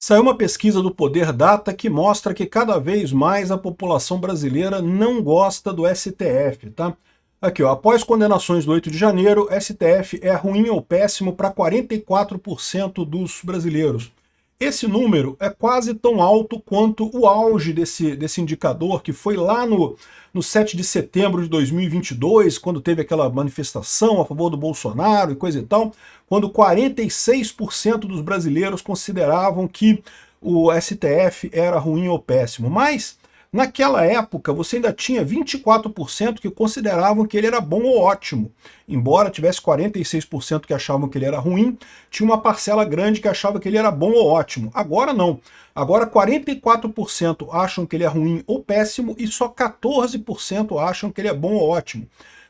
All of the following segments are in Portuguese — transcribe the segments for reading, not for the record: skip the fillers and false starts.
Saiu uma pesquisa do Poder Data que mostra que cada vez mais a população brasileira não gosta do STF, tá? Aqui, ó, após condenações do 8 de janeiro, STF é ruim ou péssimo para 44% dos brasileiros. Esse número é quase tão alto quanto o auge desse indicador, que foi lá no 7 de setembro de 2022, quando teve aquela manifestação a favor do Bolsonaro e coisa e tal, quando 46% dos brasileiros consideravam que o STF era ruim ou péssimo. Mas, naquela época, você ainda tinha 24% que consideravam que ele era bom ou ótimo. Embora tivesse 46% que achavam que ele era ruim, tinha uma parcela grande que achava que ele era bom ou ótimo. Agora não. Agora 44% acham que ele é ruim ou péssimo e só 14% acham que ele é bom ou ótimo.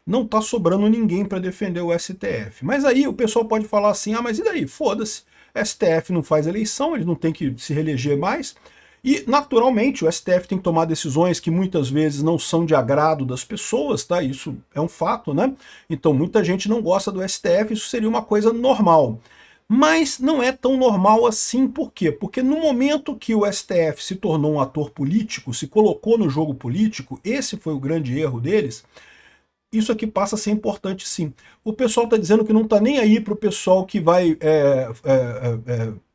Não está sobrando ninguém para defender o STF. Mas aí o pessoal pode falar assim, ah, mas e daí? Foda-se. STF não faz eleição, eles não têm que se reeleger mais. E, naturalmente, o STF tem que tomar decisões que muitas vezes não são de agrado das pessoas, tá? Isso é um fato, né? Então, muita gente não gosta do STF, isso seria uma coisa normal. Mas não é tão normal assim, por quê? Porque no momento que o STF se tornou um ator político, se colocou no jogo político, esse foi o grande erro deles, isso aqui passa a ser importante sim. O pessoal está dizendo que não está nem aí para o pessoal que vai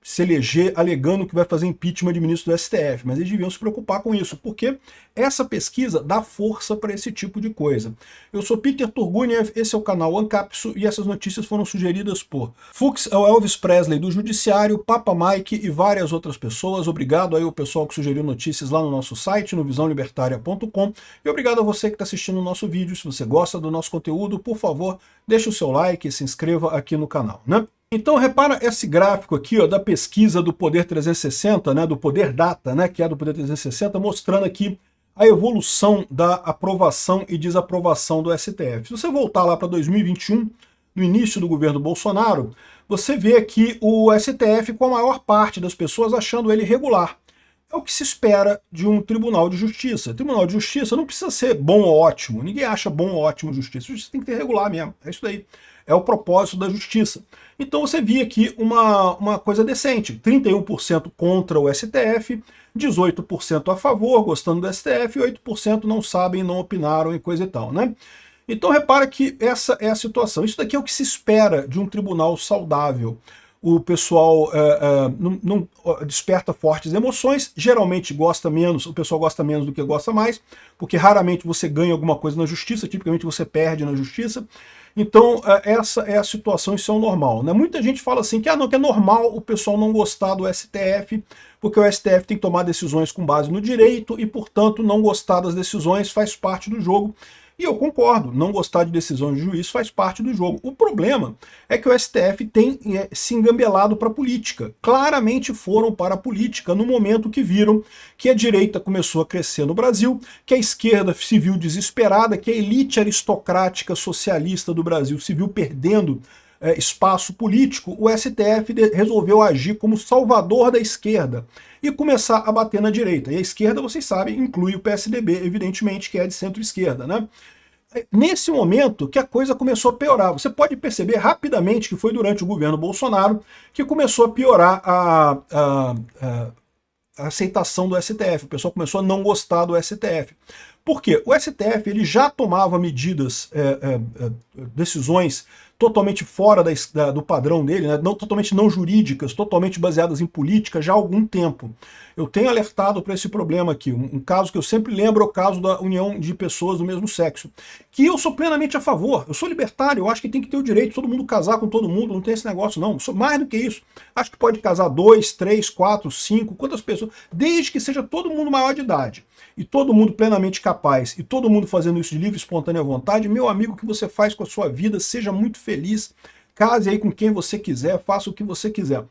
se eleger alegando que vai fazer impeachment de ministro do STF, mas eles deviam se preocupar com isso, porque essa pesquisa dá força para esse tipo de coisa. Eu sou Peter Turguniev, esse é o canal Ancapso e essas notícias foram sugeridas por Fux, é o Elvis Presley do Judiciário, Papa Mike e várias outras pessoas. Obrigado aí ao pessoal que sugeriu notícias lá no nosso site, no visãolibertaria.com, e obrigado a você que está assistindo o nosso vídeo. Se você gosta do nosso conteúdo, por favor, deixe o seu like e se inscreva aqui no canal, né? Então repara esse gráfico aqui, ó, da pesquisa do Poder 360, né, do Poder Data, né, que é do Poder 360, mostrando aqui a evolução da aprovação e desaprovação do STF. Se você voltar lá para 2021, no início do governo Bolsonaro, você vê aqui o STF com a maior parte das pessoas achando ele regular. É o que se espera de um tribunal de justiça. Tribunal de justiça não precisa ser bom ou ótimo. Ninguém acha bom ou ótimo justiça. Justiça tem que ter regular mesmo. É isso daí. É o propósito da justiça. Então você via aqui uma coisa decente. 31% contra o STF, 18% a favor, gostando do STF, e 8% não sabem, não opinaram e coisa e tal, né? Então repara que essa é a situação. Isso daqui é o que se espera de um tribunal saudável. O pessoal não desperta fortes emoções, geralmente gosta menos, o pessoal gosta menos do que gosta mais, porque raramente você ganha alguma coisa na justiça, tipicamente você perde na justiça. Então essa é a situação, isso é o normal, né? Muita gente fala assim que, não, que é normal o pessoal não gostar do STF, porque o STF tem que tomar decisões com base no direito e, portanto, não gostar das decisões faz parte do jogo. E eu concordo, não gostar de decisões de juiz faz parte do jogo. O problema é que o STF tem se engambelado para a política. Claramente foram para a política no momento que viram que a direita começou a crescer no Brasil, que a esquerda se viu desesperada, que a elite aristocrática socialista do Brasil se viu perdendo espaço político. O STF resolveu agir como salvador da esquerda e começar a bater na direita. E a esquerda, vocês sabem, inclui o PSDB, evidentemente, que é de centro-esquerda, né? Nesse momento que a coisa começou a piorar. Você pode perceber rapidamente que foi durante o governo Bolsonaro que começou a piorar a aceitação do STF. O pessoal começou a não gostar do STF. Por quê? O STF ele já tomava medidas, decisões totalmente fora do padrão dele, né? Totalmente não jurídicas, totalmente baseadas em política já há algum tempo. Eu tenho alertado para esse problema aqui. Um caso que eu sempre lembro é o caso da união de pessoas do mesmo sexo, que eu sou plenamente a favor. Eu sou libertário, eu acho que tem que ter o direito de todo mundo casar com todo mundo, não tem esse negócio não. Sou mais do que isso. Acho que pode casar 2, 3, 4, 5, quantas pessoas, desde que seja todo mundo maior de idade e todo mundo plenamente capaz, e todo mundo fazendo isso de livre e espontânea vontade. Meu amigo, o que você faz com a sua vida, seja muito feliz, case aí com quem você quiser, faça o que você quiser.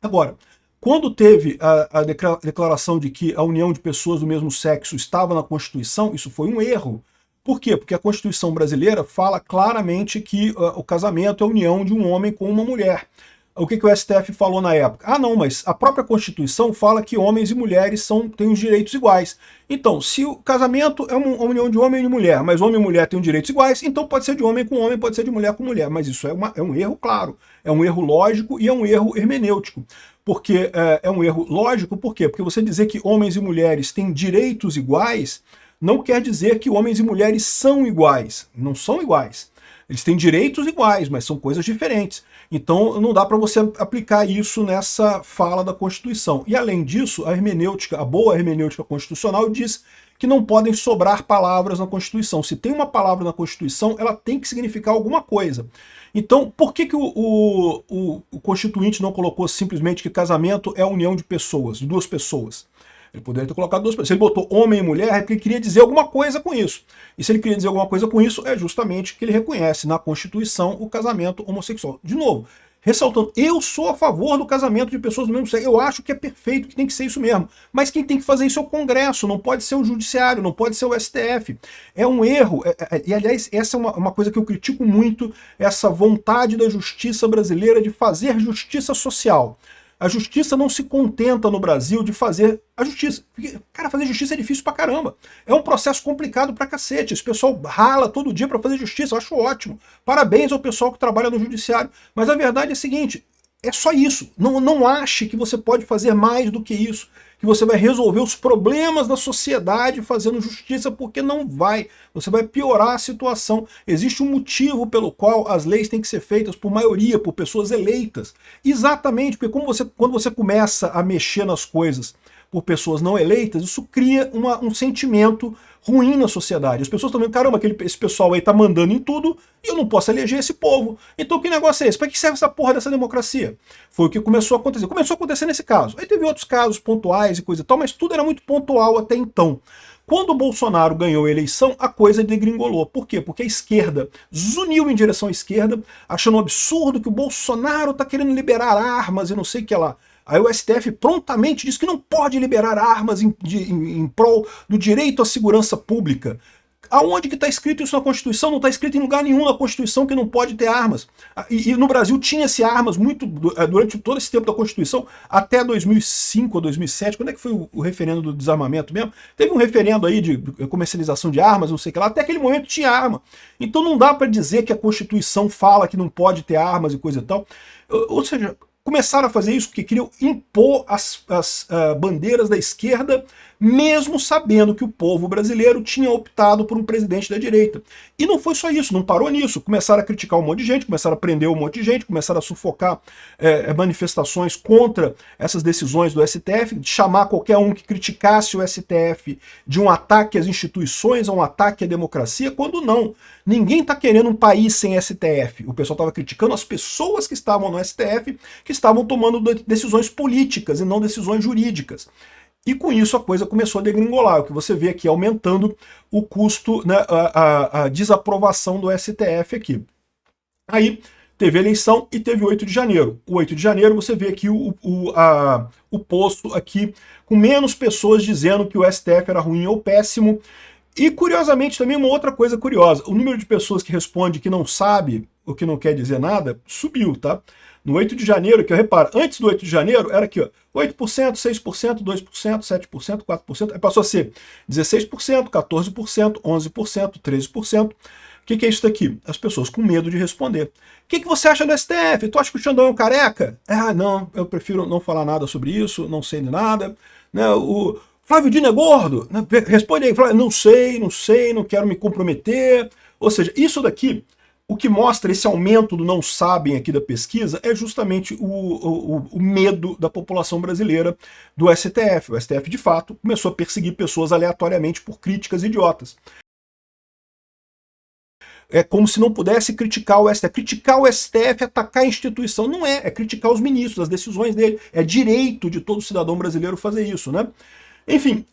Agora, quando teve a declaração de que a união de pessoas do mesmo sexo estava na Constituição, isso foi um erro. Por quê? Porque a Constituição brasileira fala claramente que o casamento é a união de um homem com uma mulher. O que o STF falou na época? Ah, não, mas a própria Constituição fala que homens e mulheres têm os direitos iguais. Então, se o casamento é uma união de homem e de mulher, mas homem e mulher têm os direitos iguais, então pode ser de homem com homem, pode ser de mulher com mulher. Mas isso é um erro, claro. É um erro lógico e é um erro hermenêutico. Porque é um erro lógico, por quê? Porque você dizer que homens e mulheres têm direitos iguais não quer dizer que homens e mulheres são iguais. Não são iguais. Eles têm direitos iguais, mas são coisas diferentes. Então não dá para você aplicar isso nessa fala da Constituição. E além disso, a hermenêutica, a boa hermenêutica constitucional diz que não podem sobrar palavras na Constituição. Se tem uma palavra na Constituição, ela tem que significar alguma coisa. Então, por que o Constituinte não colocou simplesmente que casamento é a união de pessoas, de duas pessoas? Ele poderia ter colocado duas pessoas. Se ele botou homem e mulher, é porque ele queria dizer alguma coisa com isso. E se ele queria dizer alguma coisa com isso, é justamente que ele reconhece na Constituição o casamento homossexual. De novo, ressaltando, eu sou a favor do casamento de pessoas do mesmo sexo. Eu acho que é perfeito, que tem que ser isso mesmo. Mas quem tem que fazer isso é o Congresso, não pode ser o Judiciário, não pode ser o STF. É um erro. E, aliás, essa é uma coisa que eu critico muito, essa vontade da justiça brasileira de fazer justiça social. A justiça não se contenta no Brasil de fazer a justiça. Porque, cara, fazer justiça é difícil pra caramba. É um processo complicado pra cacete. Esse pessoal rala todo dia pra fazer justiça. Eu acho ótimo. Parabéns ao pessoal que trabalha no judiciário. Mas a verdade é a seguinte, é só isso. Não ache que você pode fazer mais do que isso. Que você vai resolver os problemas da sociedade fazendo justiça, porque não vai. Você vai piorar a situação. Existe um motivo pelo qual as leis têm que ser feitas por maioria, por pessoas eleitas. Exatamente, porque quando você começa a mexer nas coisas por pessoas não eleitas, isso cria um sentimento ruim na sociedade. As pessoas estão vendo, caramba, esse pessoal aí tá mandando em tudo e eu não posso eleger esse povo. Então que negócio é esse? Para que serve essa porra dessa democracia? Foi o que começou a acontecer. Começou a acontecer nesse caso. Aí teve outros casos pontuais e coisa e tal, mas tudo era muito pontual até então. Quando o Bolsonaro ganhou a eleição, a coisa degringolou. Por quê? Porque a esquerda zuniu em direção à esquerda, achando um absurdo que o Bolsonaro tá querendo liberar armas e não sei o que lá. Aí o STF prontamente diz que não pode liberar armas em prol do direito à segurança pública. Aonde que está escrito isso na Constituição? Não está escrito em lugar nenhum na Constituição que não pode ter armas. E no Brasil tinha-se armas durante todo esse tempo da Constituição, até 2005 ou 2007. Quando é que foi o referendo do desarmamento mesmo? Teve um referendo aí de comercialização de armas, não sei o que lá. Até aquele momento tinha arma. Então não dá para dizer que a Constituição fala que não pode ter armas e coisa e tal. Ou seja, começaram a fazer isso porque queriam impor as bandeiras da esquerda, mesmo sabendo que o povo brasileiro tinha optado por um presidente da direita. E não foi só isso, não parou nisso. Começaram a criticar um monte de gente, começaram a prender um monte de gente, começaram a sufocar manifestações contra essas decisões do STF, de chamar qualquer um que criticasse o STF de um ataque às instituições, a um ataque à democracia, quando não. Ninguém está querendo um país sem STF. O pessoal estava criticando as pessoas que estavam no STF, que estavam tomando decisões políticas e não decisões jurídicas. E com isso a coisa começou a degringolar, o que você vê aqui aumentando o custo, né, a desaprovação do STF aqui. Aí teve eleição e teve o 8 de janeiro. O 8 de janeiro você vê aqui o posto aqui com menos pessoas dizendo que o STF era ruim ou péssimo. E curiosamente também uma outra coisa curiosa, o número de pessoas que responde que não sabe, o que não quer dizer nada, subiu, tá? No 8 de janeiro, que eu reparo, antes do 8 de janeiro era aqui, ó, 8%, 6%, 2%, 7%, 4%, aí passou a ser 16%, 14%, 11%, 13%. O que é isso daqui? As pessoas com medo de responder. O que você acha do STF? Tu acha que o Xandão é um careca? Ah, não, eu prefiro não falar nada sobre isso, não sei de nada. Né, o Flávio Dino é gordo? Responde aí, Flávio, não sei, não quero me comprometer. Ou seja, isso daqui, o que mostra esse aumento do não sabem aqui da pesquisa é justamente o medo da população brasileira do STF. O STF, de fato, começou a perseguir pessoas aleatoriamente por críticas idiotas. É como se não pudesse criticar o STF. Criticar o STF é atacar a instituição. Não é, é criticar os ministros, as decisões dele. É direito de todo cidadão brasileiro fazer isso, né? Enfim,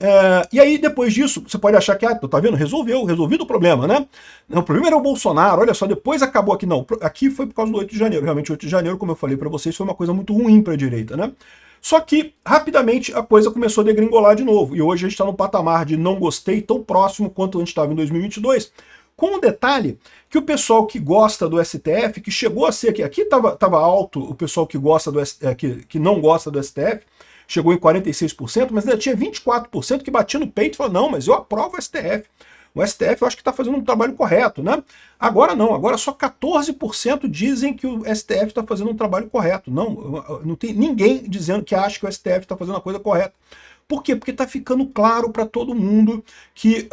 e aí depois disso, você pode achar que, tá vendo, resolvido o problema, né? Não, o problema era o Bolsonaro, olha só, depois acabou aqui, não, aqui foi por causa do 8 de janeiro, realmente o 8 de janeiro, como eu falei para vocês, foi uma coisa muito ruim para a direita, né? Só que, rapidamente, a coisa começou a degringolar de novo, e hoje a gente está no patamar de não gostei tão próximo quanto a gente estava em 2022, Com o detalhe que o pessoal que gosta do STF, que chegou a ser, aqui estava alto o pessoal que, gosta do, que não gosta do STF, chegou em 46%, mas ainda tinha 24% que batia no peito e falou, não, mas eu aprovo o STF. O STF eu acho que está fazendo um trabalho correto, né? Agora não, agora só 14% dizem que o STF está fazendo um trabalho correto. Não tem ninguém dizendo que acha que o STF está fazendo a coisa correta. Por quê? Porque está ficando claro para todo mundo que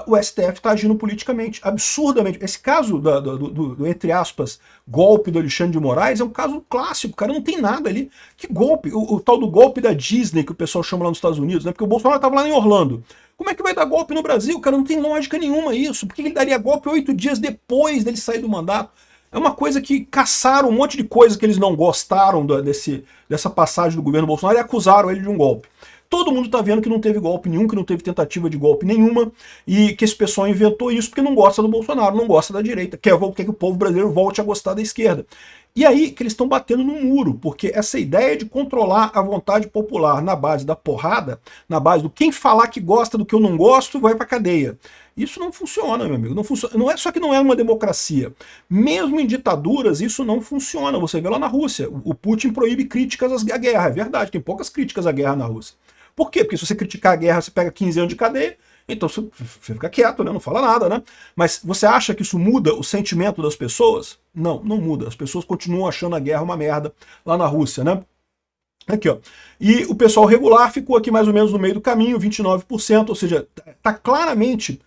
o STF está agindo politicamente, absurdamente. Esse caso do, entre aspas, golpe do Alexandre de Moraes é um caso clássico, cara, não tem nada ali. Que golpe? O tal do golpe da Disney, que o pessoal chama lá nos Estados Unidos, né? Porque o Bolsonaro estava lá em Orlando. Como é que vai dar golpe no Brasil? Cara, não tem lógica nenhuma isso. Por que ele daria golpe 8 dias depois dele sair do mandato? É uma coisa que caçaram um monte de coisa que eles não gostaram dessa passagem do governo Bolsonaro e acusaram ele de um golpe. Todo mundo está vendo que não teve golpe nenhum, que não teve tentativa de golpe nenhuma, e que esse pessoal inventou isso porque não gosta do Bolsonaro, não gosta da direita, quer que o povo brasileiro volte a gostar da esquerda. E aí que eles estão batendo no muro, porque essa ideia de controlar a vontade popular na base da porrada, na base do quem falar que gosta do que eu não gosto, vai pra cadeia. Isso não funciona, meu amigo. Não funciona. Não é só que não é uma democracia. Mesmo em ditaduras, isso não funciona. Você vê lá na Rússia, o Putin proíbe críticas à guerra. É verdade, tem poucas críticas à guerra na Rússia. Por quê? Porque se você criticar a guerra, você pega 15 anos de cadeia, então você fica quieto, né? Não fala nada, né? Mas você acha que isso muda o sentimento das pessoas? Não, não muda. As pessoas continuam achando a guerra uma merda lá na Rússia, né? Aqui, ó. E o pessoal regular ficou aqui mais ou menos no meio do caminho, 29%, ou seja, está claramente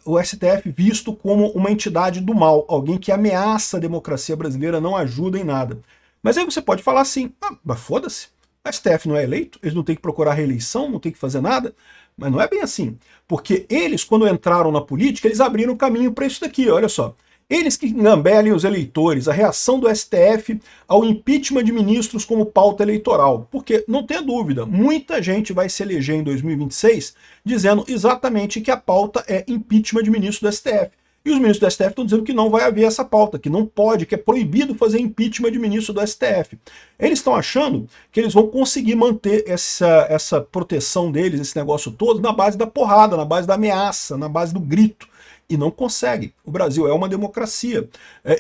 o STF visto como uma entidade do mal, alguém que ameaça a democracia brasileira, não ajuda em nada. Mas aí você pode falar assim, mas foda-se. A STF não é eleito, eles não têm que procurar reeleição, não têm que fazer nada, mas não é bem assim. Porque eles, quando entraram na política, eles abriram o caminho para isso daqui, olha só. Eles que engambelem os eleitores, a reação do STF ao impeachment de ministros como pauta eleitoral. Porque, não tenha dúvida, muita gente vai se eleger em 2026 dizendo exatamente que a pauta é impeachment de ministro do STF. E os ministros do STF estão dizendo que não vai haver essa pauta, que não pode, que é proibido fazer impeachment de ministro do STF. Eles estão achando que eles vão conseguir manter essa proteção deles, esse negócio todo, na base da porrada, na base da ameaça, na base do grito. E não consegue. O Brasil é uma democracia.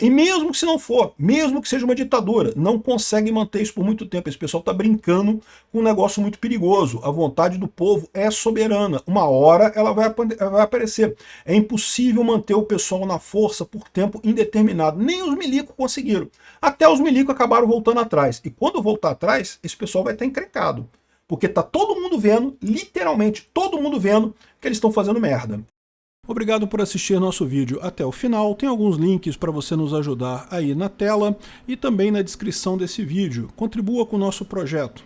E mesmo que se não for, mesmo que seja uma ditadura, não consegue manter isso por muito tempo. Esse pessoal está brincando com um negócio muito perigoso. A vontade do povo é soberana. Uma hora ela vai aparecer. É impossível manter o pessoal na força por tempo indeterminado. Nem os milicos conseguiram. Até os milicos acabaram voltando atrás. E quando voltar atrás, esse pessoal vai estar encrencado. Porque está todo mundo vendo, literalmente todo mundo vendo, que eles estão fazendo merda. Obrigado por assistir nosso vídeo até o final. Tem alguns links para você nos ajudar aí na tela e também na descrição desse vídeo. Contribua com o nosso projeto.